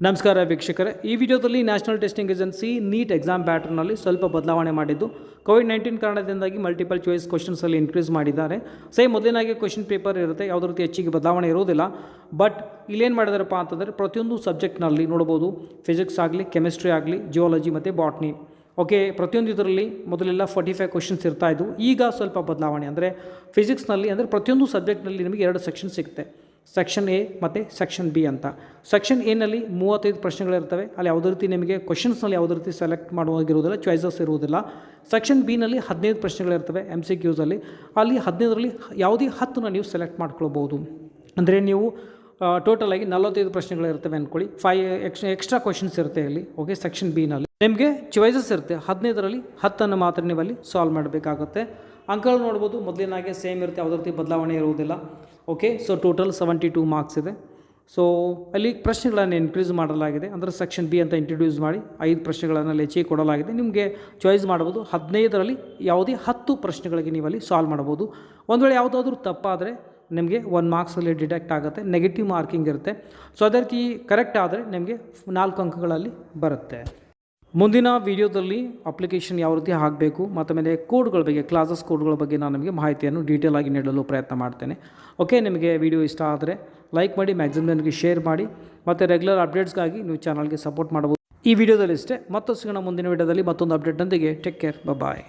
ನಮಸ್ಕಾರ ವೀಕ್ಷಕರೇ, ಈ ವಿಡಿಯೋದಲ್ಲಿ national testing agency NEET exam ಪ್ಯಾಟರ್ನಲ್ಲಿ ಸ್ವಲ್ಪ ಬದಲಾವಣೆ ಮಾಡಿದ್ದು ಕೋವಿಡ್-19 ಕಾರಣದಿಂದಾಗಿ ಮಲ್ಟಿಪಲ್ ಚಾಯ್ಸ್ ಕ್ವಶನ್ಸಲ್ಲಿ ಇನ್ಕ್ರೀಸ್ ಮಾಡಿದ್ದಾರೆ. ಸೇಮ್ ಮೊದಲಿನಾಗೆ ಕ್ವಶನ್ ಪೇಪರ್ ಇರುತ್ತೆ, ಯಾವುದೇ ರೀತಿ ಹೆಚ್ಚಿಗೆ ಬದಲಾವಣೆ ಇರೋದಿಲ್ಲ. ಬಟ್ ಇಲ್ಲೇನು ಮಾಡಿದಾರಪ್ಪ ಅಂತಂದರೆ ಪ್ರತಿಯೊಂದು ಸಬ್ಜೆಕ್ಟ್ನಲ್ಲಿ ನೋಡ್ಬೋದು, ಫಿಸಿಕ್ಸ್ ಆಗಲಿ, ಕೆಮಿಸ್ಟ್ರಿ ಆಗಲಿ, ಜಿಯಾಲಜಿ ಮತ್ತು ಬಾಟ್ನಿ. ಓಕೆ, ಪ್ರತಿಯೊಂದು ಇದರಲ್ಲಿ ಮೊದಲೆಲ್ಲ 45 ಕ್ವಶನ್ಸ್ ಇರ್ತಾಯಿದ್ವು. ಈಗ ಸ್ವಲ್ಪ ಬದಲಾವಣೆ ಅಂದರೆ ಫಿಸಿಕ್ಸ್ನಲ್ಲಿ ಅಂದರೆ ಪ್ರತಿಯೊಂದು ಸಬ್ಜೆಕ್ಟ್ನಲ್ಲಿ ನಿಮಗೆ 2 ಸೆಕ್ಷನ್ ಸಿಗುತ್ತೆ, ಸೆಕ್ಷನ್ ಎ ಮತ್ತು ಸೆಕ್ಷನ್ ಬಿ ಅಂತ. ಸೆಕ್ಷನ್ ಎನಲ್ಲಿ 35 ಪ್ರಶ್ನೆಗಳಿರ್ತವೆ. ಅಲ್ಲಿ ಯಾವುದೇ ರೀತಿ ನಿಮಗೆ ಕ್ವಶನ್ಸ್ನಲ್ಲಿ ಯಾವುದೇ ರೀತಿ ಸೆಲೆಕ್ಟ್ ಮಾಡುವಾಗಿರುವುದಿಲ್ಲ, ಚಾಯ್ಸಸ್ ಇರುವುದಿಲ್ಲ. ಸೆಕ್ಷನ್ ಬಿನಲ್ಲಿ 15 ಪ್ರಶ್ನೆಗಳಿರ್ತವೆ MCQಸಲ್ಲಿ. ಅಲ್ಲಿ 15ರಲ್ಲಿ ಯಾವುದೇ 10ನ ನೀವು ಸೆಲೆಕ್ಟ್ ಮಾಡ್ಕೊಳ್ಬೋದು. ಅಂದರೆ ನೀವು ಟೋಟಲಾಗಿ 45 ಪ್ರಶ್ನೆಗಳಿರ್ತವೆ ಅಂದ್ಕೊಳ್ಳಿ, 5 ಎಕ್ಸ್ಟ್ರಾ ಕ್ವಶನ್ಸ್ ಇರುತ್ತೆ ಇಲ್ಲಿ. ಓಕೆ, ಸೆಕ್ಷನ್ ಬಿನಲ್ಲಿ ನಿಮಗೆ ಚಾಯ್ಸಸ್ ಇರುತ್ತೆ, 15ರಲ್ಲಿ 10ಅನ್ನು ಮಾತ್ರ ನೀವಲ್ಲಿ ಸಾಲ್ವ್ ಮಾಡಬೇಕಾಗುತ್ತೆ. ಅಂಕಗಳು ನೋಡ್ಬೋದು, ಮೊದಲಿನಾಗೆ ಸೇಮ್ ಇರುತ್ತೆ, ಯಾವುದೇ ರೀತಿ ಬದಲಾವಣೆ ಇರುವುದಿಲ್ಲ. ಓಕೆ, ಸೊ ಟೋಟಲ್ 72 ಮಾರ್ಕ್ಸ್ ಇದೆ. ಸೊ ಅಲ್ಲಿ ಪ್ರಶ್ನೆಗಳನ್ನು ಇನ್ಕ್ರೀಸ್ ಮಾಡಲಾಗಿದೆ, ಅಂದರೆ ಸೆಕ್ಷನ್ ಬಿ ಅಂತ ಇಂಟ್ರೊಡ್ಯೂಸ್ ಮಾಡಿ 5 ಪ್ರಶ್ನೆಗಳನ್ನು ಹೆಚ್ಚಿಗೆ ಕೊಡಲಾಗಿದೆ. ನಿಮಗೆ ಚಾಯ್ಸ್ ಮಾಡ್ಬೋದು, 15ರಲ್ಲಿ ಯಾವುದೇ 10 ಪ್ರಶ್ನೆಗಳಿಗೆ ನೀವಲ್ಲಿ ಸಾಲ್ವ್ ಮಾಡ್ಬೋದು. ಒಂದು ವೇಳೆ ಯಾವುದಾದ್ರೂ ತಪ್ಪಾದರೆ ನಿಮಗೆ 1 ಮಾರ್ಕ್ಸಲ್ಲಿ ಡಿಡಕ್ಟ್ ಆಗುತ್ತೆ, ನೆಗೆಟಿವ್ ಮಾರ್ಕಿಂಗ್ ಇರುತ್ತೆ. ಸೊ ಅದೇ ರೀತಿ ಕರೆಕ್ಟ್ ಆದರೆ ನಿಮಗೆ 4 ಅಂಕಗಳಲ್ಲಿ ಬರುತ್ತೆ. ಮುಂದಿನ ವಿಡಿಯೋದಲ್ಲಿ ಅಪ್ಲಿಕೇಶನ್ ಯಾವ ರೀತಿ ಹಾಕಬೇಕು ಮತ್ತು ಮೇಲೆ ಕೋಡ್ಗಳ ಬಗ್ಗೆ, ಕ್ಲಾಸಸ್ ಕೋಡ್ಗಳ ಬಗ್ಗೆ ನಾನು ನಿಮಗೆ ಮಾಹಿತಿಯನ್ನು ಡೀಟೇಲ್ ಆಗಿ ನೀಡಲು ಪ್ರಯತ್ನ ಮಾಡ್ತೇನೆ. ಓಕೆ, ನಿಮಗೆ ವಿಡಿಯೋ ಇಷ್ಟ ಆದರೆ ಲೈಕ್ ಮಾಡಿ, ಮ್ಯಾಕ್ಸಿಮಮ್ ನನಗೆ ಶೇರ್ ಮಾಡಿ, ಮತ್ತು ರೆಗ್ಯುಲರ್ ಅಪ್ಡೇಟ್ಸ್ಗಾಗಿ ನೀವು ಚಾನಲ್ಗೆ ಸಪೋರ್ಟ್ ಮಾಡಬಹುದು. ಈ ವಿಡಿಯೋದಲ್ಲಿ ಇಷ್ಟೇ, ಮತ್ತಷ್ಟು ಸಿಗೋಣ ಮುಂದಿನ ವಿಡಿಯೋದಲ್ಲಿ ಮತ್ತೊಂದು ಅಪ್ಡೇಟ್ನೊಂದಿಗೆ. ಟೇಕ್ ಕೇರ್, ಬಾಯ್.